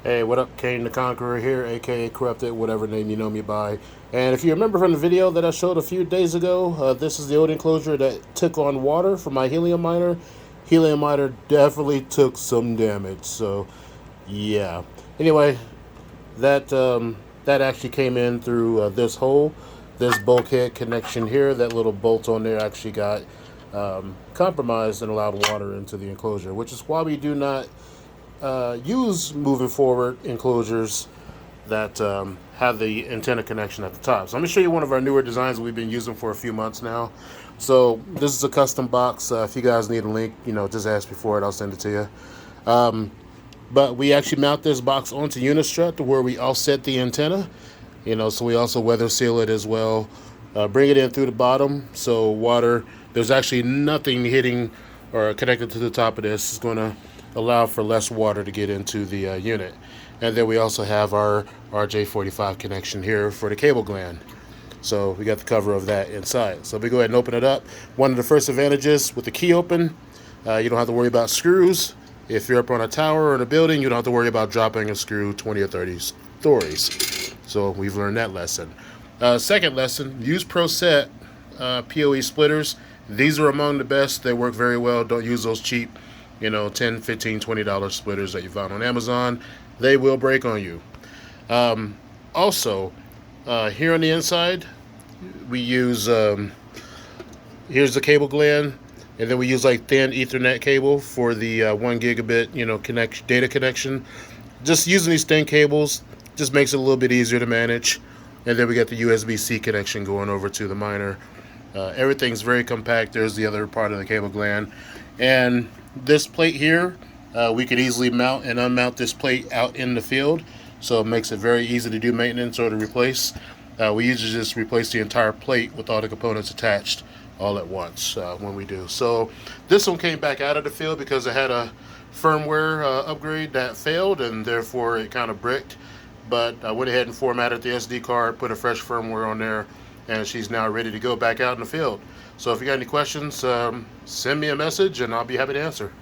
Hey, what up? Kane the Conqueror here, aka Corrupted, whatever name you know me by. And if you remember from the video that I showed a few days ago, this is the old enclosure that took on water for my helium miner. Helium miner definitely took some damage, so yeah. Anyway, that actually came in through this hole, this bulkhead connection here. That little bolt on there actually got compromised and allowed water into the enclosure, which is why we do not use moving forward enclosures that have the antenna connection at the top. So I'm going to show you one of our newer designs we've been using for a few months now. So this is a custom box. If you guys need a link, just ask me for it. I'll send it to you. But we actually mount this box onto Unistrut to where we offset the antenna. So we also weather seal it as well. Bring it in through the bottom, so water, there's actually nothing hitting or connected to the top of this. It's going to allow for less water to get into the unit. And then we also have our RJ45 connection here for the cable gland. So we got the cover of that inside. So we go ahead and open it up. One of the first advantages with the key open, you don't have to worry about screws. If you're up on a tower or in a building, you don't have to worry about dropping a screw 20 or 30 stories. So we've learned that lesson. Second lesson, use ProSet PoE splitters. These are among the best. They work very well. Don't use those cheap, $10, $15, $20 splitters that you found on Amazon. They will break on you. Also, here on the inside, we use, here's the cable gland, and then we use like thin Ethernet cable for the 1 gigabit, data connection. Just using these thin cables just makes it a little bit easier to manage. And then we got the USB-C connection going over to the miner. Everything's very compact. There's the other part of the cable gland. And this plate here, we could easily mount and unmount this plate out in the field. So it makes it very easy to do maintenance or to replace. We usually just replace the entire plate with all the components attached all at once when we do. So this one came back out of the field because it had a firmware upgrade that failed, and therefore it kind of bricked. But I went ahead and formatted the SD card, put a fresh firmware on there, and she's now ready to go back out in the field. So if you got any questions, send me a message and I'll be happy to answer.